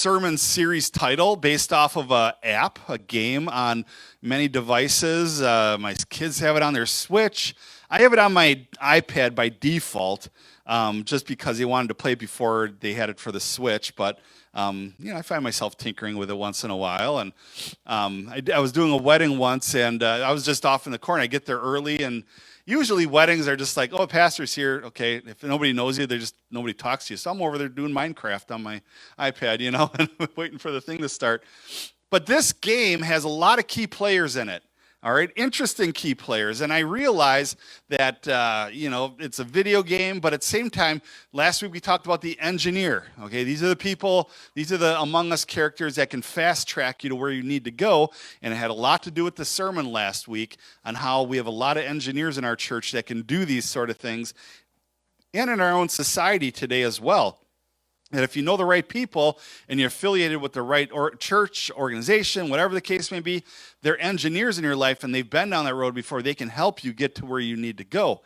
sermon series title based off of a game on many devices. My kids have it on their Switch. I have it on my iPad by default, just because they wanted to play it before they had it for the Switch. But I find myself tinkering with it once in a while. And I was doing a wedding once, and I was just off in the corner. I get there early, and usually weddings are just like, oh, pastor's here. Okay, if nobody knows you, nobody talks to you. So I'm over there doing Minecraft on my iPad, and waiting for the thing to start. But this game has a lot of key players in it. All right, interesting key players. And I realize that, it's a video game, but at the same time, last week we talked about the engineer. Okay, these are the people, these are the Among Us characters that can fast track you to where you need to go. And it had a lot to do with the sermon last week on how we have a lot of engineers in our church that can do these sort of things, and in our own society today as well. And if you know the right people and you're affiliated with the right church, organization, whatever the case may be, they're engineers in your life and they've been down that road before. They can help you get to where you need to go.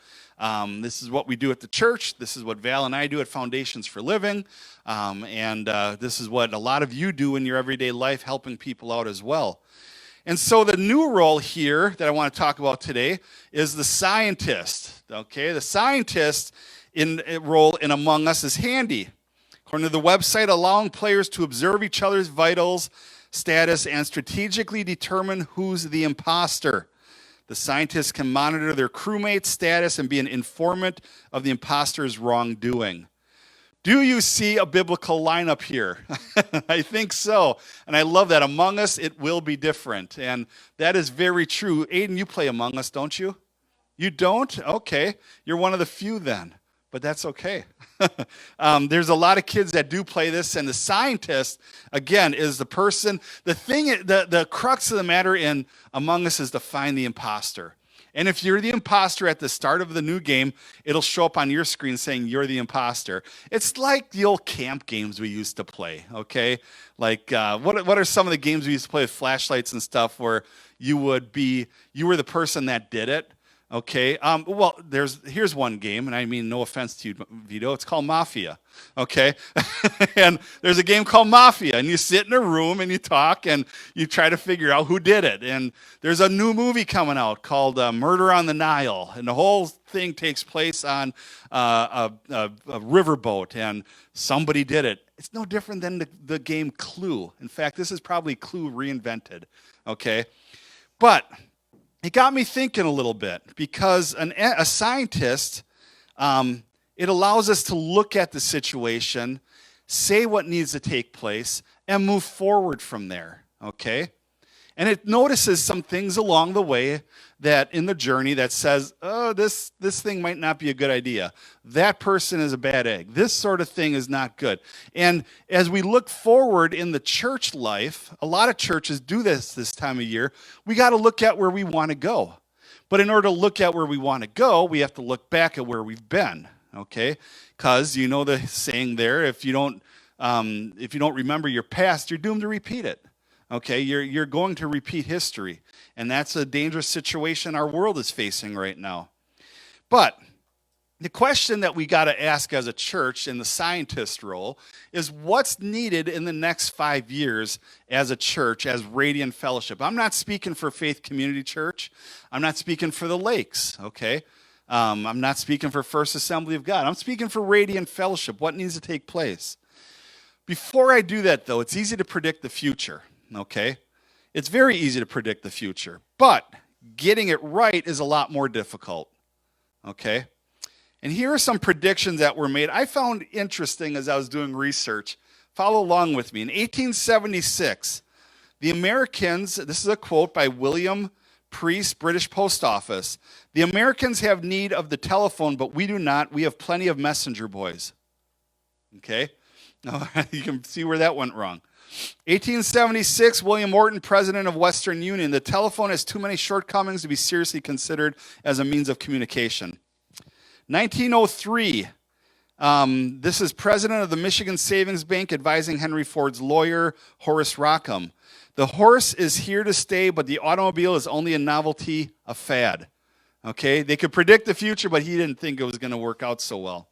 This is what we do at the church. This is what Val and I do at Foundations for Living. And this is what a lot of you do in your everyday life, helping people out as well. And so the new role here that I want to talk about today is the scientist. Okay, the scientist role in Among Us is handy. According to the website, allowing players to observe each other's vitals, status, and strategically determine who's the imposter. The scientists can monitor their crewmate's status and be an informant of the imposter's wrongdoing. Do you see a biblical lineup here? I think so. And I love that. Among Us, it will be different. And that is very true. Aiden, you play Among Us, don't you? You don't? Okay. You're one of the few then. But that's okay. There's a lot of kids that do play this, and the scientist, again, is the person. The crux of the matter in Among Us is to find the imposter. And if you're the imposter at the start of the new game, it'll show up on your screen saying you're the imposter. It's like the old camp games we used to play, okay? Like, what are some of the games we used to play with flashlights and stuff where you were the person that did it? Okay, here's one game, and I mean no offense to you, Vito, it's called Mafia, okay? And there's a game called Mafia, and you sit in a room and you talk and you try to figure out who did it. And there's a new movie coming out called Murder on the Nile, and the whole thing takes place on a riverboat, and somebody did it. It's no different than the game Clue. In fact, this is probably Clue reinvented, okay? But it got me thinking a little bit, because a scientist, it allows us to look at the situation, say what needs to take place, and move forward from there, okay? And it notices some things along the way that in the journey that says, oh, this thing might not be a good idea. That person is a bad egg. This sort of thing is not good. And as we look forward in the church life, a lot of churches do this time of year. We got to look at where we want to go. But in order to look at where we want to go, we have to look back at where we've been, okay? Because you know the saying there, if you don't remember your past, you're doomed to repeat it. Okay, you're going to repeat history, and that's a dangerous situation our world is facing right now. But the question that we got to ask as a church in the scientist role is, what's needed in the next 5 years as a church, as Radiant Fellowship? I'm not speaking for Faith Community Church. I'm not speaking for the Lakes, okay? I'm not speaking for First Assembly of God. I'm speaking for Radiant Fellowship. What needs to take place? Before I do that, though, it's easy to predict the future. Okay, it's very easy to predict the future, but getting it right is a lot more difficult. Okay, and here are some predictions that were made. I found interesting as I was doing research. Follow along with me. In 1876, the Americans, this is a quote by William Priest, British Post Office, "The Americans have need of the telephone, but we do not. We have plenty of messenger boys." Okay, you can see where that went wrong. 1876, William Morton, president of Western Union. "The telephone has too many shortcomings to be seriously considered as a means of communication." 1903, this is president of the Michigan Savings Bank advising Henry Ford's lawyer, Horace Rockham. "The horse is here to stay, but the automobile is only a novelty, a fad." Okay, they could predict the future, but he didn't think it was going to work out so well.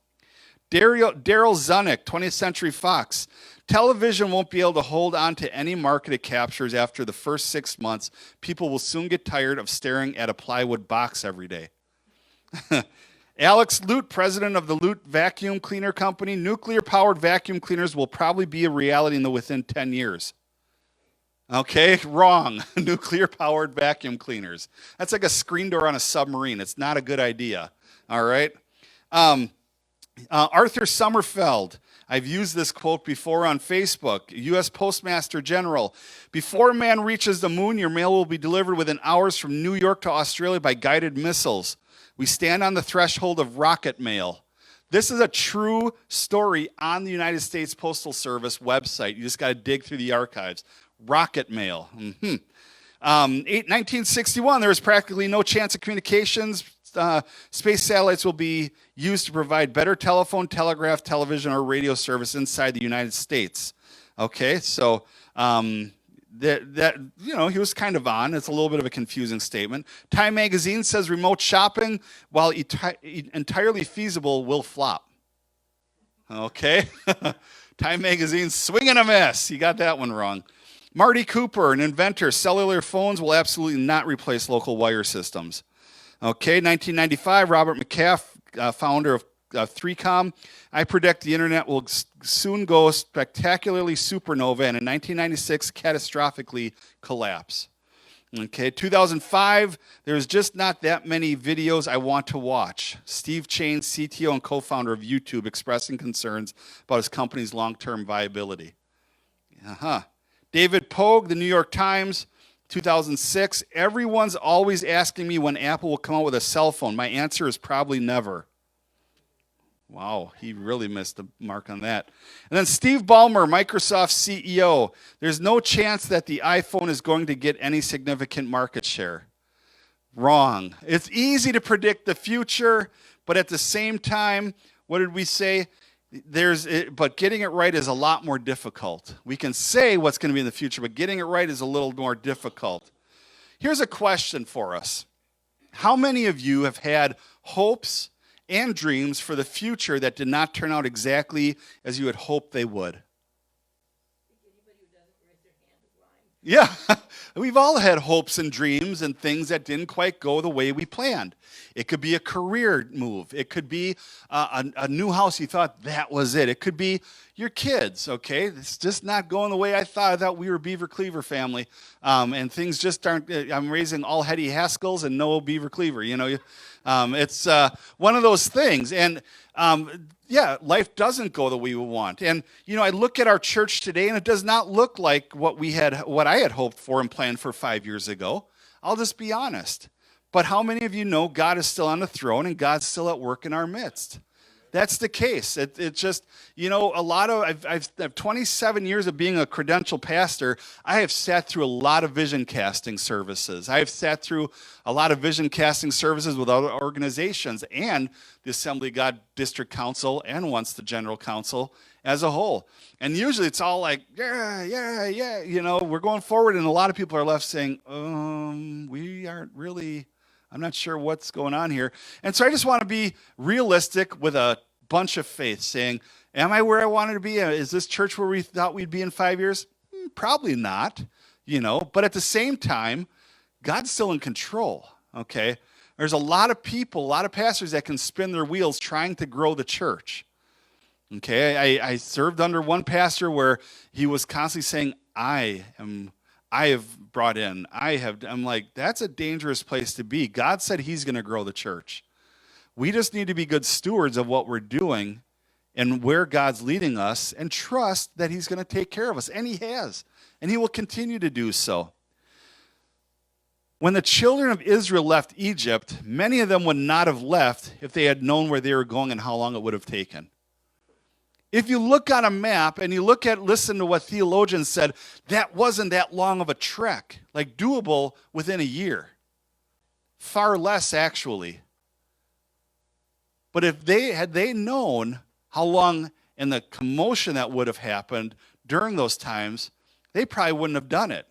Daryl Zanuck, 20th Century Fox. television won't be able to hold on to any market it captures after the first 6 months. People will soon get tired of staring at a plywood box every day. Alex Lute, president of the Lute Vacuum Cleaner Company. Nuclear-powered vacuum cleaners will probably be a reality within 10 years. Okay, wrong. Nuclear-powered vacuum cleaners. That's like a screen door on a submarine. It's not a good idea. All right. Arthur Sommerfeld. I've used this quote before on Facebook. U.S. Postmaster General. Before man reaches the moon, your mail will be delivered within hours from New York to Australia by guided missiles. We stand on the threshold of rocket mail. This is a true story on the United States Postal Service website. You just got to dig through the archives. Rocket mail. 1961, there was practically no chance of communications. Space satellites will be used to provide better telephone, telegraph, television, or radio service inside the United States. Okay, so that he was kind of on. It's a little bit of a confusing statement. Time magazine says remote shopping, while entirely feasible, will flop. Okay, Time magazine swinging a miss. You got that one wrong. Marty Cooper, an inventor, cellular phones will absolutely not replace local wire systems. Okay, 1995, Robert McCaff, founder of 3Com. I predict the internet will soon go spectacularly supernova and in 1996 catastrophically collapse. Okay, 2005, there's just not that many videos I want to watch. Steve Chain, CTO and co-founder of YouTube, expressing concerns about his company's long-term viability. David Pogue, the New York Times, 2006, everyone's always asking me when Apple will come out with a cell phone. My answer is probably never. Wow, he really missed the mark on that. And then Steve Ballmer, Microsoft CEO. There's no chance that the iPhone is going to get any significant market share. Wrong. It's easy to predict the future, but at the same time, what did we say? But getting it right is a lot more difficult. We can say what's going to be in the future, but getting it right is a little more difficult. Here's a question for us. How many of you have had hopes and dreams for the future that did not turn out exactly as you had hoped they would? Yeah, we've all had hopes and dreams and things that didn't quite go the way we planned. It could be a career move. It could be a new house. You thought that was it. It could be your kids, okay? It's just not going the way I thought. I thought we were Beaver Cleaver family, and things just aren't. I'm raising all Hetty Haskells and no Beaver Cleaver, It's one of those things. And yeah, life doesn't go the way we want. And, I look at our church today, and it does not look like what I had hoped for and planned for 5 years ago. I'll just be honest. But how many of you know God is still on the throne and God's still at work in our midst? That's the case. It's just, I've 27 years of being a credentialed pastor. I have sat through a lot of vision casting services. I have sat through a lot of vision casting services with other organizations and the Assembly of God District Council and once the General Council as a whole. And usually it's all like, yeah, we're going forward. And a lot of people are left saying, we aren't really... I'm not sure what's going on here. And so I just want to be realistic with a bunch of faith, saying, am I where I wanted to be? Is this church where we thought we'd be in 5 years? Probably not, But at the same time, God's still in control, okay? There's a lot of people, a lot of pastors that can spin their wheels trying to grow the church, okay? I served under one pastor where he was constantly saying, I have brought in, I'm like, that's a dangerous place to be. God said he's going to grow the church. We just need to be good stewards of what we're doing and where God's leading us and trust that he's going to take care of us. And he has. And he will continue to do so. When the children of Israel left Egypt, many of them would not have left if they had known where they were going and how long it would have taken. If you look on a map and you listen to what theologians said, that wasn't that long of a trek, like doable within a year. Far less, actually. But if had they known how long and the commotion that would have happened during those times, they probably wouldn't have done it.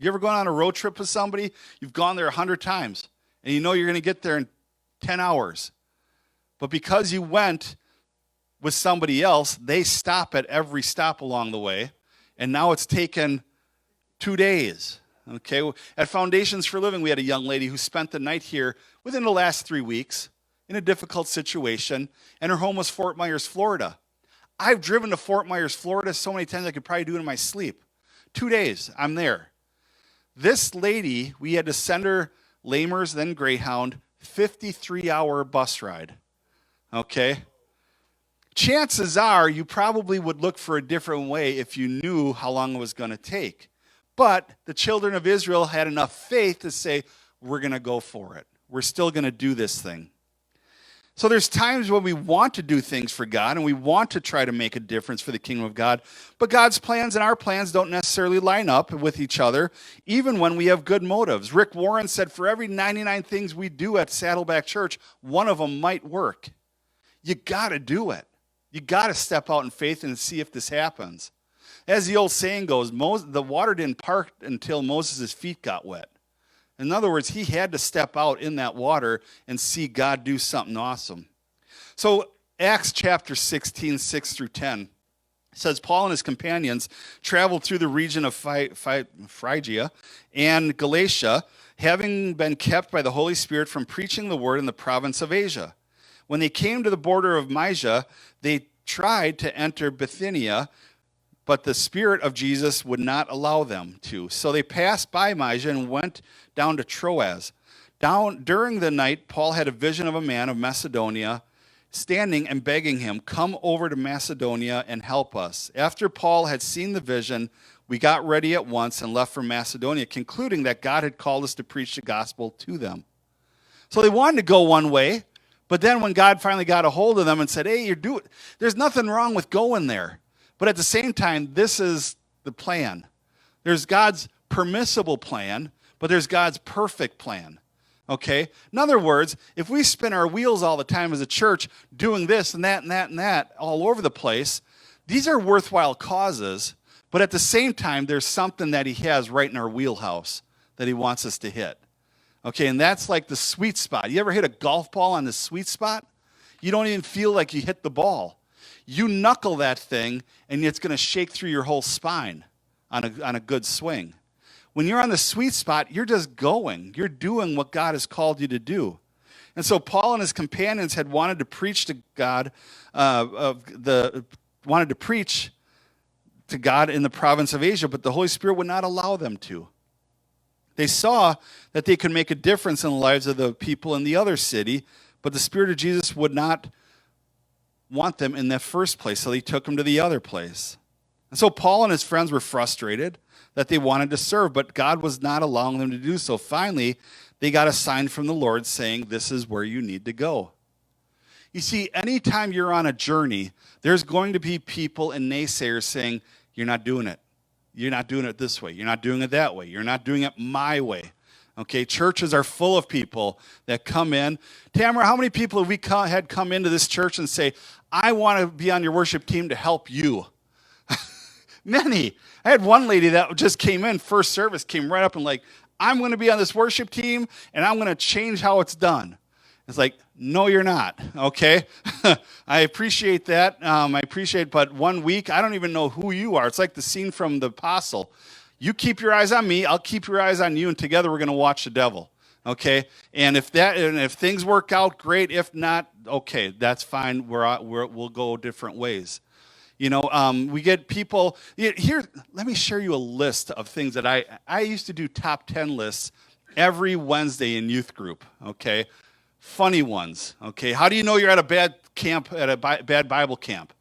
You ever gone on a road trip with somebody? You've gone there 100 times, and you know you're going to get there in 10 hours. But because you went with somebody else, they stop at every stop along the way, and now it's taken 2 days. Okay, at Foundations for Living, we had a young lady who spent the night here within the last 3 weeks in a difficult situation, and her home was Fort Myers, Florida. I've driven to Fort Myers, Florida so many times I could probably do it in my sleep. 2 days, I'm there. This lady, we had to send her Lamers, then Greyhound, 53-hour bus ride. Okay? Chances are you probably would look for a different way if you knew how long it was going to take. But the children of Israel had enough faith to say, we're going to go for it. We're still going to do this thing. So there's times when we want to do things for God and we want to try to make a difference for the kingdom of God, but God's plans and our plans don't necessarily line up with each other, even when we have good motives. Rick Warren said, for every 99 things we do at Saddleback Church, one of them might work. You got to do it. You got to step out in faith and see if this happens. As the old saying goes, the water didn't part until Moses' feet got wet. In other words, he had to step out in that water and see God do something awesome. So Acts chapter 16, 6 through 10 says, Paul and his companions traveled through the region of Phrygia and Galatia, having been kept by the Holy Spirit from preaching the word in the province of Asia. When they came to the border of Mysia, they tried to enter Bithynia, but the Spirit of Jesus would not allow them to. So they passed by Mysia and went down to Troas. During the night, Paul had a vision of a man of Macedonia standing and begging him, come over to Macedonia and help us. After Paul had seen the vision, we got ready at once and left for Macedonia, concluding that God had called us to preach the gospel to them. So they wanted to go one way, but then when God finally got a hold of them and said, hey, there's nothing wrong with going there. But at the same time, this is the plan. There's God's permissible plan, but there's God's perfect plan. Okay? In other words, if we spin our wheels all the time as a church doing this and that and that and that all over the place, these are worthwhile causes, but at the same time, there's something that he has right in our wheelhouse that he wants us to hit. Okay, and that's like the sweet spot. You ever hit a golf ball on the sweet spot? You don't even feel like you hit the ball. You knuckle that thing, and it's going to shake through your whole spine on a good swing. When you're on the sweet spot, you're just going. You're doing what God has called you to do. And so Paul and his companions had wanted to preach to God, wanted to preach to God in the province of Asia, but the Holy Spirit would not allow them to. They saw that they could make a difference in the lives of the people in the other city, but the Spirit of Jesus would not want them in that first place, so he took them to the other place. And so Paul and his friends were frustrated that they wanted to serve, but God was not allowing them to do so. Finally, they got a sign from the Lord saying, this is where you need to go. You see, anytime you're on a journey, there's going to be people and naysayers saying, you're not doing it. You're not doing it this way. You're not doing it that way. You're not doing it my way. Okay, churches are full of people that come in. Tamara, how many people have we had come into this church and say, I want to be on your worship team to help you? Many. I had one lady that just came in, first service, came right up and like, I'm going to be on this worship team, and I'm going to change how it's done. It's like, no, you're not, okay? I appreciate that. But 1 week, I don't even know who you are. It's like the scene from The Apostle. You keep your eyes on me, I'll keep your eyes on you, and together we're going to watch the devil, okay? And if things work out, great. If not, okay, that's fine. We'll go different ways. You know, we get people, here, let me share you a list of things that I used to do top 10 lists every Wednesday in youth group, okay? Funny ones, okay? How do you know you're at a bad camp, at a bad Bible camp?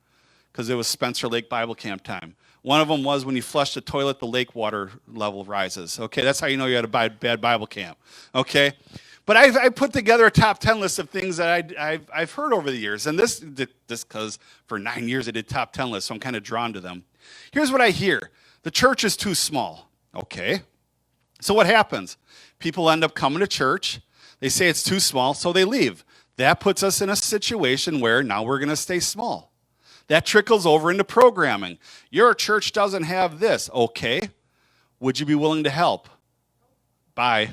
Because it was Spencer Lake Bible Camp time. One of them was when you flush the toilet, the lake water level rises. Okay, that's how you know you're at a bad Bible camp. Okay, but I put together a top 10 list of things that I've heard over the years, and this because for 9 years I did top 10 lists, so I'm kind of drawn to them. Here's what I hear: the church is too small. Okay, so what happens? People end up coming to church. They say it's too small, so they leave. That puts us in a situation where now we're going to stay small. That trickles over into programming. Your church doesn't have this. Okay. Would you be willing to help? Bye.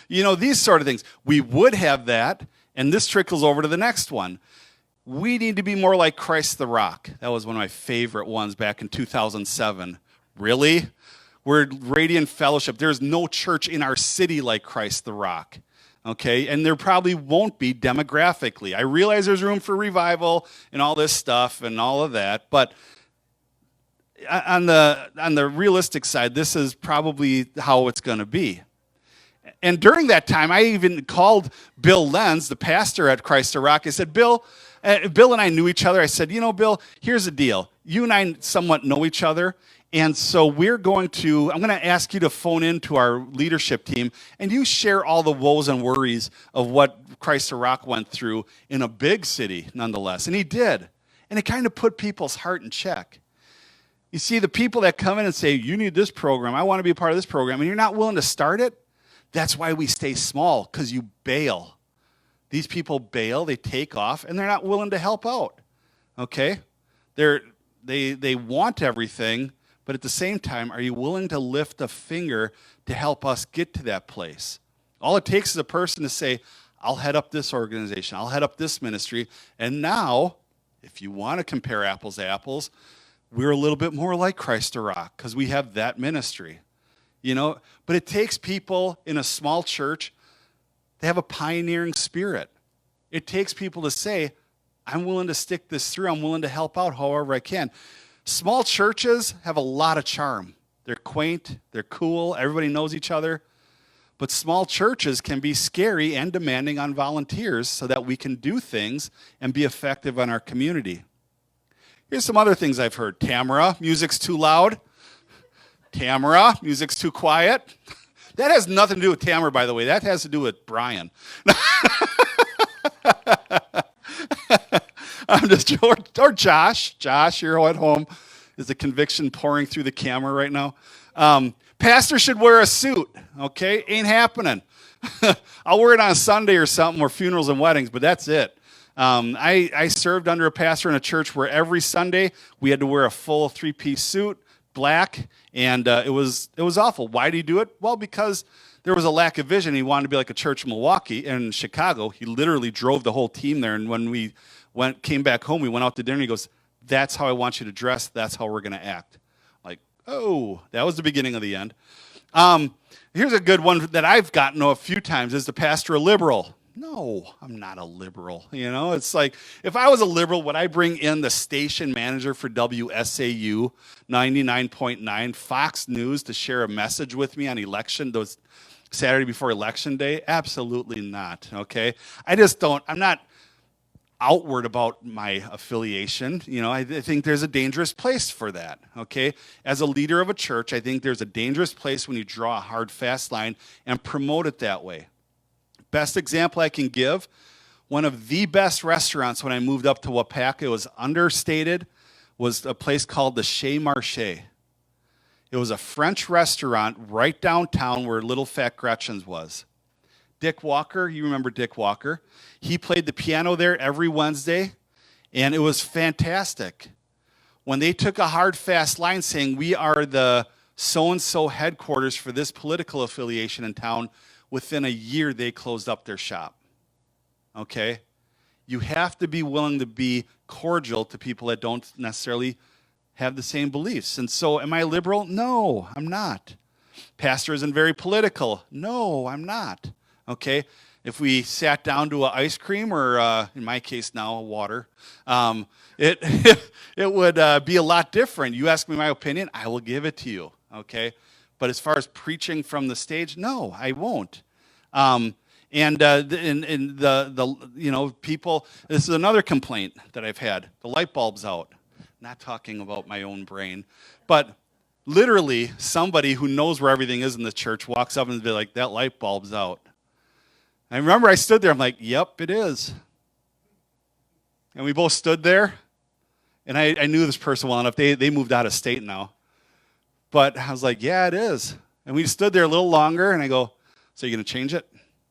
You know, these sort of things. We would have that, and this trickles over to the next one. We need to be more like Christ the Rock. That was one of my favorite ones back in 2007. Really? We're Radiant Fellowship. There's no church in our city like Christ the Rock. Okay? And there probably won't be demographically. I realize there's room for revival and all this stuff and all of that, but on the realistic side, this is probably how it's going to be. And during that time, I even called Bill Lenz, the pastor at Christ the Rock. I said, Bill and I knew each other. I said, Bill, here's the deal. You and I somewhat know each other. And so I'm going to ask you to phone in to our leadership team, and you share all the woes and worries of what Christ the Rock went through in a big city, nonetheless. And he did. And it kind of put people's heart in check. You see, the people that come in and say, you need this program, I want to be a part of this program, and you're not willing to start it, that's why we stay small, because you bail. These people bail, they take off, and they're not willing to help out. Okay? They want everything, but at the same time, are you willing to lift a finger to help us get to that place? All it takes is a person to say, I'll head up this organization, I'll head up this ministry, and now, if you want to compare apples to apples, we're a little bit more like Christ the Rock because we have that ministry. But it takes people in a small church, they have a pioneering spirit. It takes people to say, I'm willing to stick this through. I'm willing to help out however I can. Small churches have a lot of charm. They're quaint. They're cool. Everybody knows each other. But small churches can be scary and demanding on volunteers so that we can do things and be effective in our community. Here's some other things I've heard. Tamara, music's too loud. Tamara, music's too quiet. That has nothing to do with Tamara, by the way. That has to do with Brian. I'm just, or Josh. Josh, you're at home. Is the conviction pouring through the camera right now? Pastor should wear a suit, okay? Ain't happening. I'll wear it on a Sunday or something, or funerals and weddings, but that's it. I served under a pastor in a church where every Sunday we had to wear a full three-piece suit, black, and it was awful. Why did he do it? Well, because there was a lack of vision. He wanted to be like a church in Milwaukee and Chicago. He literally drove the whole team there, and when we came back home, we went out to dinner, and he goes, that's how I want you to dress. That's how we're going to act. Like, oh, that was the beginning of the end. Here's a good one that I've gotten a few times. Is the pastor a liberal? No, I'm not a liberal. It's like, if I was a liberal, would I bring in the station manager for WSAU 99.9 Fox News to share a message with me on those Saturday before election day? Absolutely not, okay? I'm not outward about my affiliation. I think there's a dangerous place for that, okay? As a leader of a church, I think there's a dangerous place when you draw a hard, fast line and promote it that way. Best example I can give, one of the best restaurants when I moved up to Wapaka, it was understated, was a place called the Chez Marché. It was a French restaurant right downtown where Little Fat Gretchen's was. Dick Walker, you remember Dick Walker? He played the piano there every Wednesday, and it was fantastic. When they took a hard, fast line saying, we are the so-and-so headquarters for this political affiliation in town, within a year, they closed up their shop. Okay? You have to be willing to be cordial to people that don't necessarily have the same beliefs. And so, am I liberal? No, I'm not. Pastor isn't very political. No, I'm not. Okay? If we sat down to an ice cream, or in my case now, water, it would be a lot different. You ask me my opinion, I will give it to you. Okay? But as far as preaching from the stage, no, I won't. People. This is another complaint that I've had. The light bulb's out. Not talking about my own brain, but literally somebody who knows where everything is in the church walks up and be like, "That light bulb's out." I remember I stood there. I'm like, "Yep, it is." And we both stood there, and I knew this person well enough. They moved out of state now. But I was like, yeah, it is. And we stood there a little longer, and I go, so you're going to change it?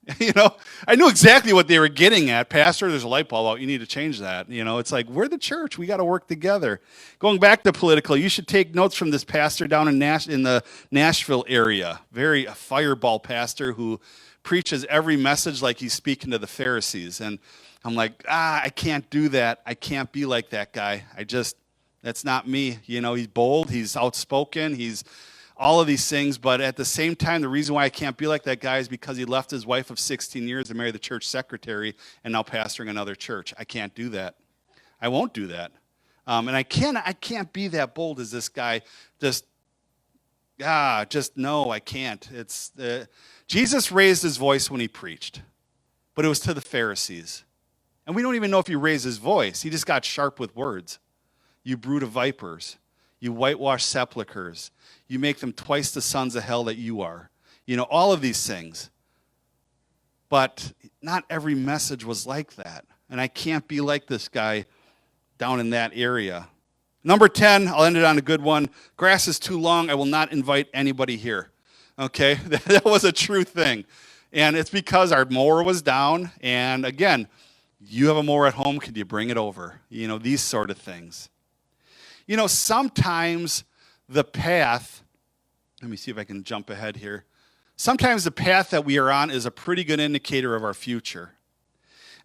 I knew exactly what they were getting at. Pastor, there's a light bulb out. You need to change that. It's like, we're the church. We got to work together. Going back to political, you should take notes from this pastor down in the Nashville area. A fireball pastor who preaches every message like he's speaking to the Pharisees. And I'm like, I can't do that. I can't be like that guy. That's not me. He's bold. He's outspoken. He's all of these things, but at the same time, the reason why I can't be like that guy is because he left his wife of 16 years to marry the church secretary and now pastoring another church. I can't do that. I won't do that. And I can't be that bold as this guy. No, I can't. Jesus raised his voice when he preached, but it was to the Pharisees. And we don't even know if he raised his voice. He just got sharp with words. You brood of vipers. You whitewash sepulchres. You make them twice the sons of hell that you are. All of these things. But not every message was like that. And I can't be like this guy down in that area. Number 10, I'll end it on a good one. Grass is too long. I will not invite anybody here. Okay? That was a true thing. And it's because our mower was down. And again, you have a mower at home. Could you bring it over? These sort of things. Sometimes the path, let me see if I can jump ahead here. Sometimes the path that we are on is a pretty good indicator of our future.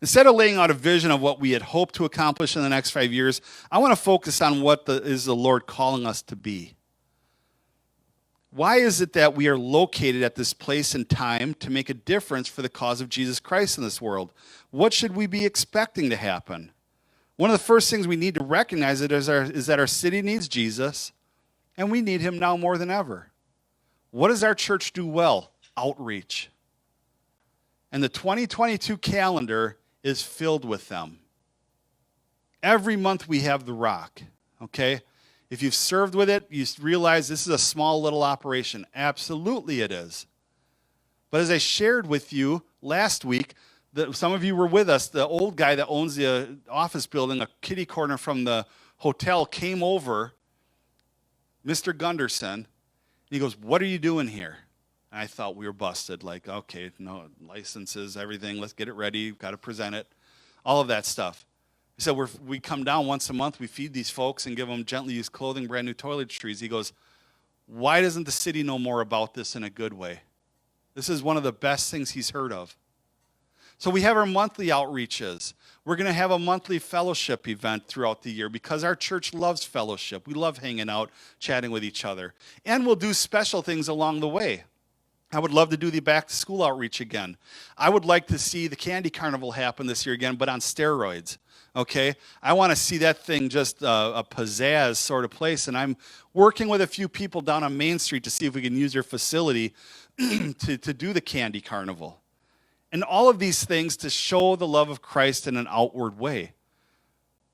Instead of laying out a vision of what we had hoped to accomplish in the next 5 years, I want to focus on what is the Lord calling us to be. Why is it that we are located at this place and time to make a difference for the cause of Jesus Christ in this world? What should we be expecting to happen? One of the first things we need to recognize is that our city needs Jesus, and we need him now more than ever. What does our church do well? Outreach. And the 2022 calendar is filled with them. Every month we have the Rock, okay? If you've served with it, you realize this is a small little operation. Absolutely it is. But as I shared with you last week, some of you were with us, the old guy that owns the office building, a kitty corner from the hotel, came over, Mr. Gunderson, and he goes, "What are you doing here?" And I thought we were busted, like, okay, no, licenses, everything, let's get it ready, got to present it, all of that stuff. He said, we come down once a month, we feed these folks and give them gently used clothing, brand new toiletries. He goes, "Why doesn't the city know more about this in a good way?" This is one of the best things he's heard of. So we have our monthly outreaches. We're going to have a monthly fellowship event throughout the year because our church loves fellowship. We love hanging out, chatting with each other. And we'll do special things along the way. I would love to do the back-to-school outreach again. I would like to see the candy carnival happen this year again, but on steroids, okay? I want to see that thing just a pizzazz sort of place, and I'm working with a few people down on Main Street to see if we can use their facility to do the candy carnival. And all of these things to show the love of Christ in an outward way.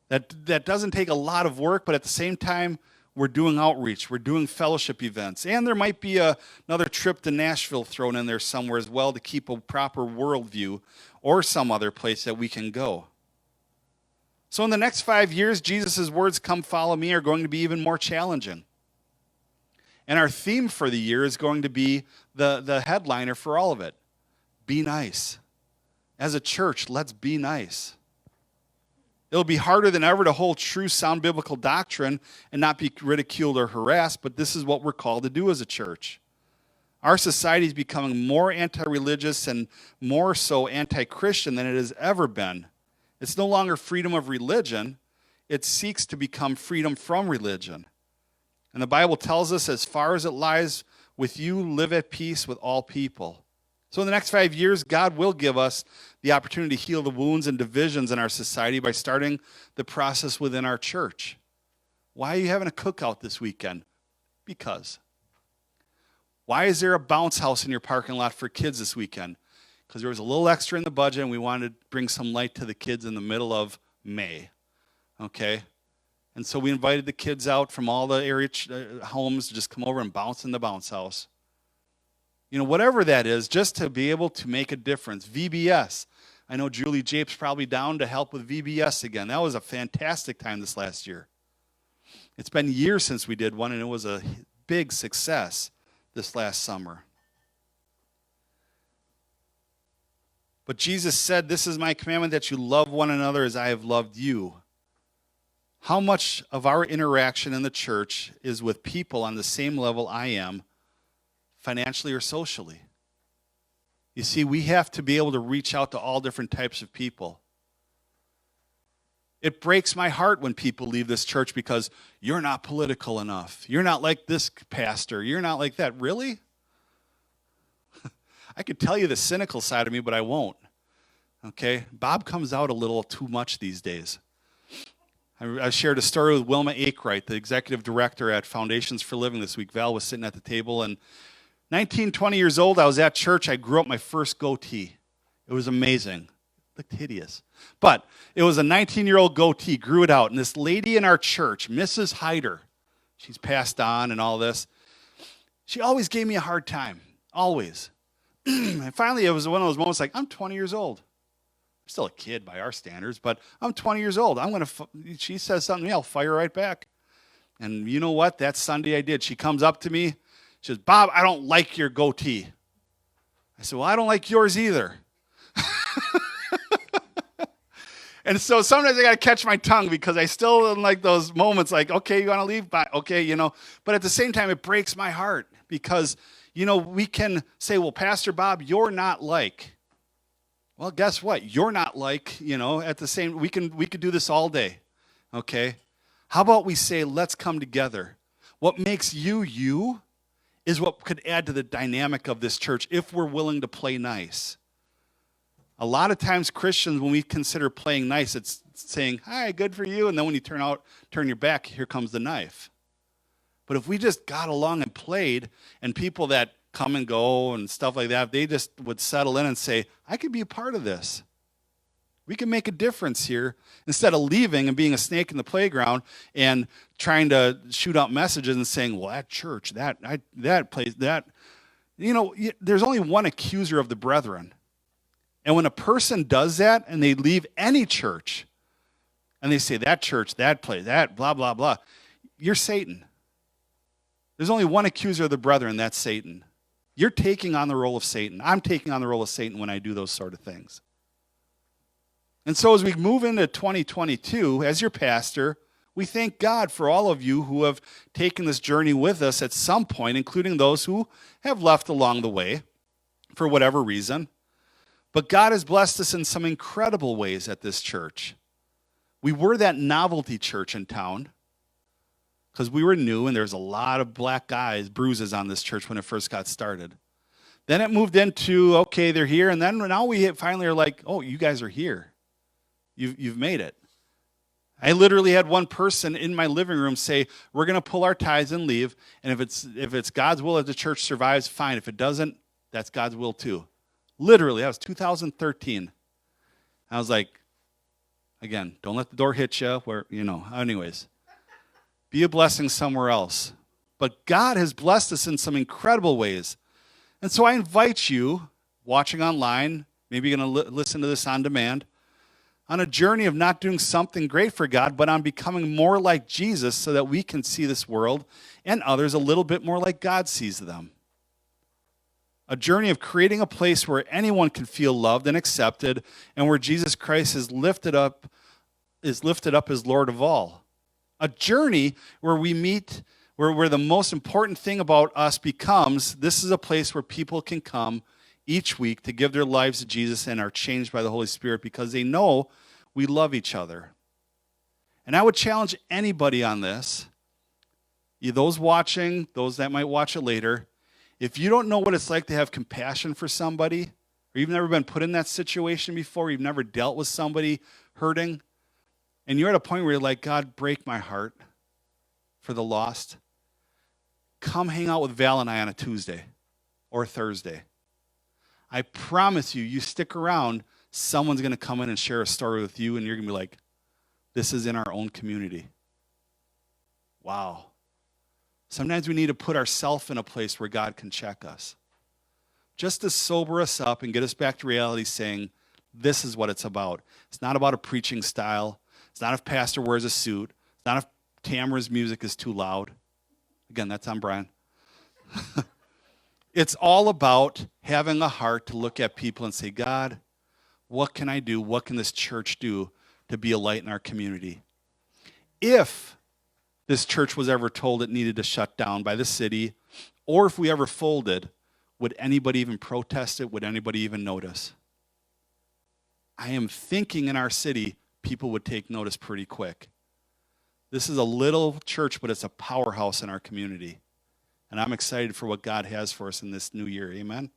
That doesn't take a lot of work, but at the same time, we're doing outreach. We're doing fellowship events. And there might be another trip to Nashville thrown in there somewhere as well to keep a proper worldview, or some other place that we can go. So in the next 5 years, Jesus' words, "Come follow me," are going to be even more challenging. And our theme for the year is going to be the headliner for all of it. Be nice. As a church, let's be nice. It'll be harder than ever to hold true, sound biblical doctrine and not be ridiculed or harassed, but this is what we're called to do as a church. Our society is becoming more anti-religious and more so anti-Christian than it has ever been. It's no longer freedom of religion. It seeks to become freedom from religion. And the Bible tells us, as far as it lies with you, live at peace with all people. So in the next 5 years, God will give us the opportunity to heal the wounds and divisions in our society by starting the process within our church. Why are you having a cookout this weekend? Because. Why is there a bounce house in your parking lot for kids this weekend? Because there was a little extra in the budget and we wanted to bring some light to the kids in the middle of May. Okay? And so we invited the kids out from all the area homes to just come over and bounce in the bounce house. Whatever that is, just to be able to make a difference. VBS. I know Julie Japes probably down to help with VBS again. That was a fantastic time this last year. It's been years since we did one, and it was a big success this last summer. But Jesus said, this is my commandment, that you love one another as I have loved you. How much of our interaction in the church is with people on the same level I am, financially or socially? You see, we have to be able to reach out to all different types of people. It breaks my heart when people leave this church because you're not political enough. You're not like this pastor. You're not like that. Really? I could tell you the cynical side of me, but I won't. Okay? Bob comes out a little too much these days. I shared a story with Wilma Akright, the executive director at Foundations for Living this week. Val was sitting at the table, and 19, 20 years old, I was at church. I grew up my first goatee. It was amazing. It looked hideous. But it was a 19-year-old goatee, grew it out. And this lady in our church, Mrs. Hyder, she's passed on and all this, she always gave me a hard time, always. And finally, it was one of those moments like, I'm 20 years old. I'm still a kid by our standards, but I'm 20 years old. She says something to me, I'll fire right back. And you know what? That Sunday I did. She comes up to me. She says, Bob, I don't like your goatee. I said, well, I don't like yours either. And so sometimes I got to catch my tongue because I still in like those moments like, okay, you want to leave? Bye. Okay, But at the same time, it breaks my heart because, we can say, well, Pastor Bob, you're not like. Well, guess what? You're not like, at the same, we could do this all day, okay? How about we say, let's come together. What makes you, you, is what could add to the dynamic of this church if we're willing to play nice. A lot of times Christians, when we consider playing nice, it's saying, hi, good for you, and then when you turn your back, here comes the knife. But if we just got along and played, and people that come and go and stuff like that, they just would settle in and say, I could be a part of this. We can make a difference here instead of leaving and being a snake in the playground and trying to shoot out messages and saying, well, that church, that place, that. There's only one accuser of the brethren. And when a person does that and they leave any church and they say that church, that place, that blah, blah, blah, you're Satan. There's only one accuser of the brethren, that's Satan. You're taking on the role of Satan. I'm taking on the role of Satan when I do those sort of things. And so as we move into 2022, as your pastor, we thank God for all of you who have taken this journey with us at some point, including those who have left along the way for whatever reason. But God has blessed us in some incredible ways at this church. We were that novelty church in town because we were new and there was a lot of black eyes, bruises on this church when it first got started. Then it moved into, okay, they're here. And then now we finally are like, oh, you guys are here. You've made it. I literally had one person in my living room say, we're going to pull our tithes and leave. And if it's God's will that the church survives, fine. If it doesn't, that's God's will too. Literally, that was 2013. I was like, again, don't let the door hit you. Anyways. Be a blessing somewhere else. But God has blessed us in some incredible ways. And so I invite you, watching online, maybe you're going to listen to this on demand, on a journey of not doing something great for God, but on becoming more like Jesus so that we can see this world and others a little bit more like God sees them. A journey of creating a place where anyone can feel loved and accepted and where Jesus Christ is lifted up as Lord of all. A journey where we meet, where the most important thing about us becomes, this is a place where people can come each week to give their lives to Jesus and are changed by the Holy Spirit because they know we love each other. And I would challenge anybody on this, those watching, those that might watch it later, if you don't know what it's like to have compassion for somebody, or you've never been put in that situation before, you've never dealt with somebody hurting, and you're at a point where you're like, God, break my heart for the lost, come hang out with Val and I on a Tuesday or Thursday. I promise you, you stick around, someone's going to come in and share a story with you, and you're going to be like, this is in our own community. Wow. Sometimes we need to put ourselves in a place where God can check us, just to sober us up and get us back to reality saying, this is what it's about. It's not about a preaching style. It's not if pastor wears a suit. It's not if Tamara's music is too loud. Again, that's on Brian. It's all about having a heart to look at people and say, God, What can I do? What can this church do to be a light in our community? If this church was ever told it needed to shut down by the city, or if we ever folded, would anybody even protest it? Would anybody even notice? I am thinking in our city, people would take notice pretty quick. This is a little church, but it's a powerhouse in our community. And I'm excited for what God has for us in this new year. Amen?